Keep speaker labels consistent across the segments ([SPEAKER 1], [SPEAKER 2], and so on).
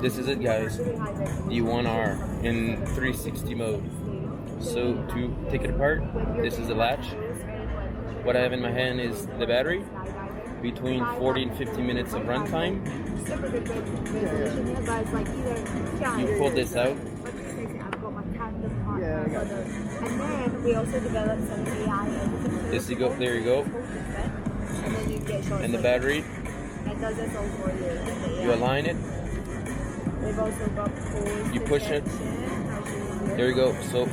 [SPEAKER 1] This is it, guys. The 1R in 360 mode. So to take it apart, this is the latch. What I have in my hand is the battery. Between 40 and 50 minutes of runtime. You pull this out.
[SPEAKER 2] And then we also developed some AI editing.
[SPEAKER 1] There you go.
[SPEAKER 2] And then you get short.
[SPEAKER 1] And the battery.
[SPEAKER 2] It does this all for you.
[SPEAKER 1] You align it.
[SPEAKER 2] We've also got pause.
[SPEAKER 1] You push it. There you go. So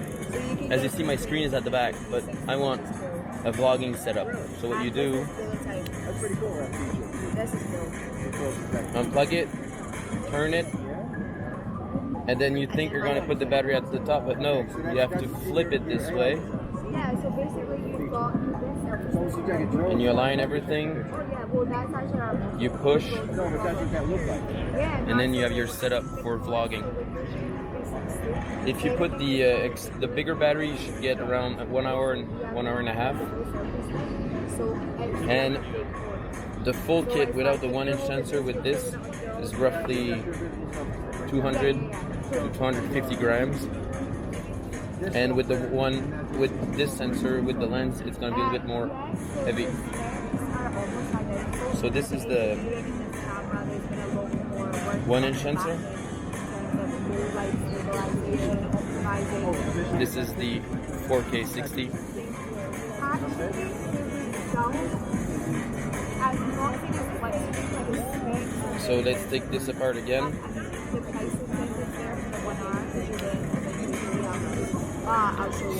[SPEAKER 1] as you see, my screen is at the back, but I want a vlogging setup. So what you do, unplug it, turn it, and then you think you're going to put the battery at the top, but no, you have to flip it this way.
[SPEAKER 2] Yeah, so basically you've got this.
[SPEAKER 1] And you align everything. You push, and then you have your setup for vlogging. If you put the bigger battery, you should get around 1 hour and 1 hour and a half. And the full kit without the 1-inch sensor with this is roughly 200 to 250 grams. And with the one with this sensor with the lens, it's going to be a little bit more heavy. So this is the 1-inch sensor. This is the 4K 60. So let's take this apart again.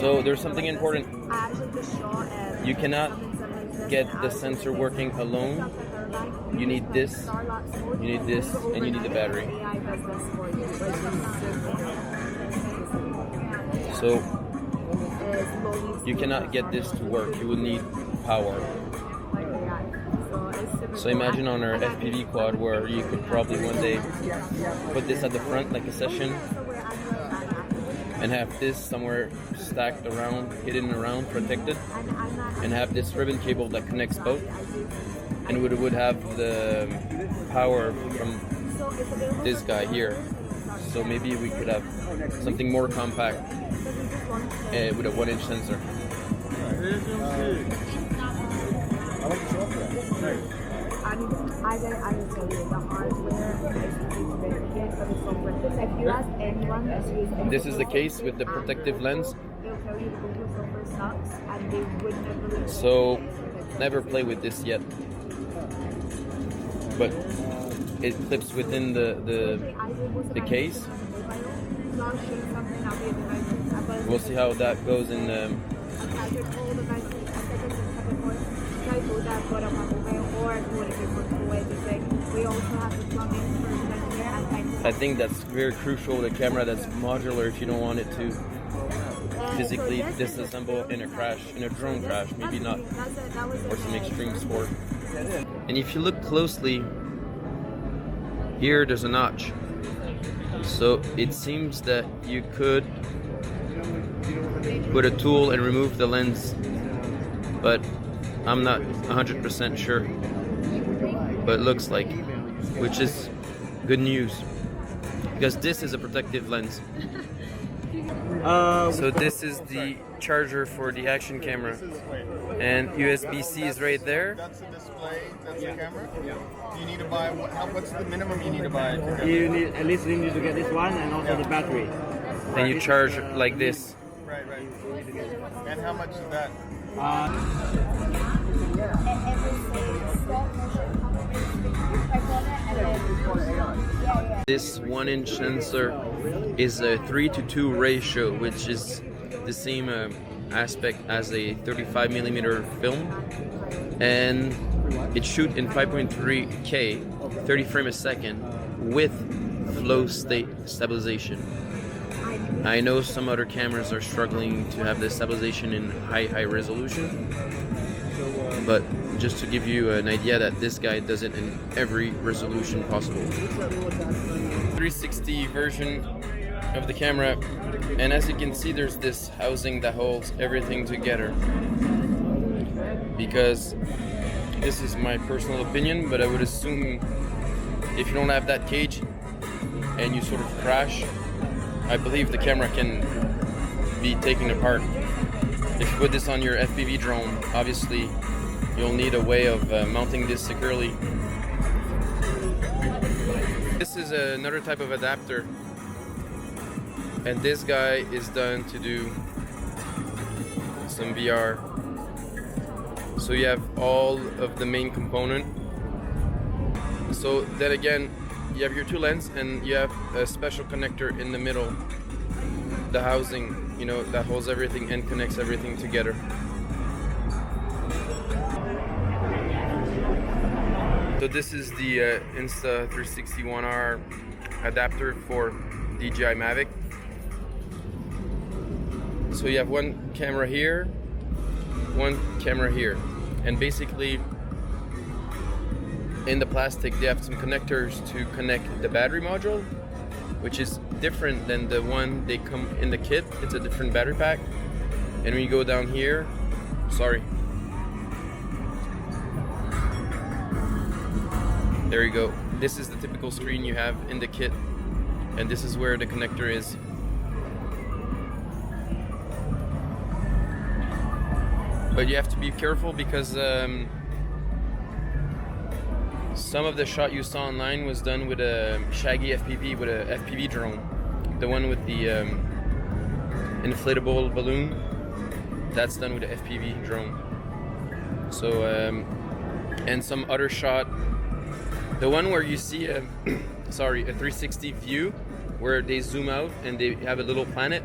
[SPEAKER 1] So there's something important. You cannot get the sensor working alone. You need this, and you need the battery. So you cannot get this to work. You will need power. So imagine on our FPV quad where you could probably one day put this at the front like a session and have this somewhere stacked around, hidden around, protected, and have this ribbon cable that connects both, and would have the power from this guy here. So maybe we could have something more compact with a 1-inch sensor. I will tell you, the hardware is very good for the software. If you ask anyone that's used this is the case with the protective lens. They'll tell you the Google software sucks and they would never. So never play with this yet. But it clips within the case. We'll see how that goes in I think that's very crucial with a camera that's modular if you don't want it to physically disassemble in a drone crash, maybe not, or some extreme sport. And if you look closely, here there's a notch. So it seems that you could put a tool and remove the lens, but I'm not 100% sure. But it looks like, which is good news, because this is a protective lens. So this is the charger for the action camera, and USB-C is right there.
[SPEAKER 3] That's the display, that's the camera? Yeah. You need to buy, what's the minimum you need to buy?
[SPEAKER 4] You need, at least you need to get this one and also the battery.
[SPEAKER 1] And you charge like this.
[SPEAKER 3] Right. And how much is that?
[SPEAKER 1] This 1-inch sensor is a 3:2 ratio, which is the same aspect as a 35mm film, and it shoots in 5.3K, 30 frames a second, with flow state stabilization. I know some other cameras are struggling to have this stabilization in high resolution, but just to give you an idea that this guy does it in every resolution possible. 360 version of the camera, and as you can see, there's this housing that holds everything together, because this is my personal opinion, but I would assume if you don't have that cage, and you sort of crash, I believe the camera can be taken apart. If you put this on your FPV drone, obviously you'll need a way of mounting this securely. This is another type of adapter, and this guy is done to do some VR. So you have all of the main component. So then again, you have your two lenses and you have a special connector in the middle, the housing, you know, that holds everything and connects everything together. So this is the Insta360 1R adapter for DJI Mavic. So you have one camera here, one camera here, and basically in the plastic they have some connectors to connect the battery module, which is different than the one they come in the kit. It's a different battery pack. And when you go down here, there you go. This is the typical screen you have in the kit, and this is where the connector is. But you have to be careful because some of the shot you saw online was done with a Shaggy FPV, with a FPV drone. The one with the inflatable balloon, that's done with a FPV drone. So, and some other shot, the one where you see a 360 view where they zoom out and they have a little planet,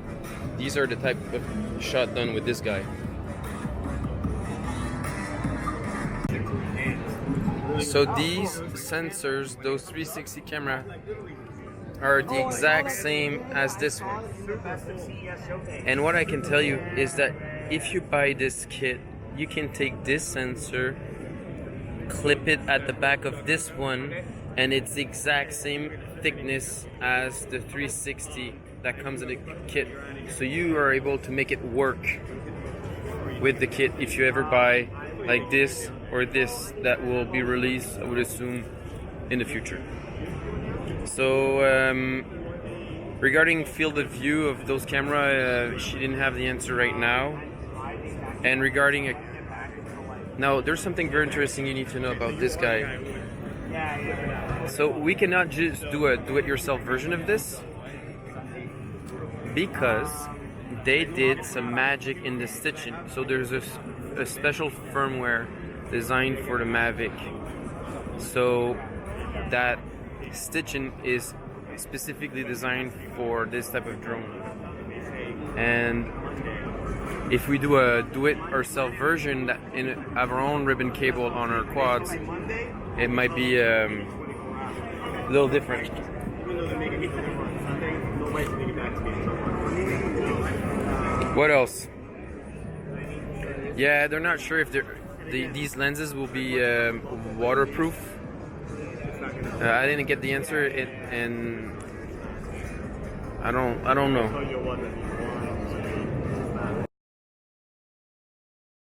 [SPEAKER 1] these are the type of shot done with this guy. So these sensors, those 360 camera, are the exact same as this one. And what I can tell you is that if you buy this kit, you can take this sensor, clip it at the back of this one, and it's the exact same thickness as the 360 that comes in the kit. So you are able to make it work with the kit if you ever buy like this or this that will be released, I would assume, in the future. So regarding field of view of those camera, she didn't have the answer right now. And regarding now, there's something very interesting you need to know about this guy. So we cannot just do a do-it-yourself version of this because they did some magic in the stitching. So there's a special firmware designed for the Mavic. So that stitching is specifically designed for this type of drone. And if we do a do-it-ourselves version that have our own ribbon cable on our quads, it might be a little different. What else? Yeah, they're not sure if these lenses will be waterproof. I didn't get the answer, and I don't know.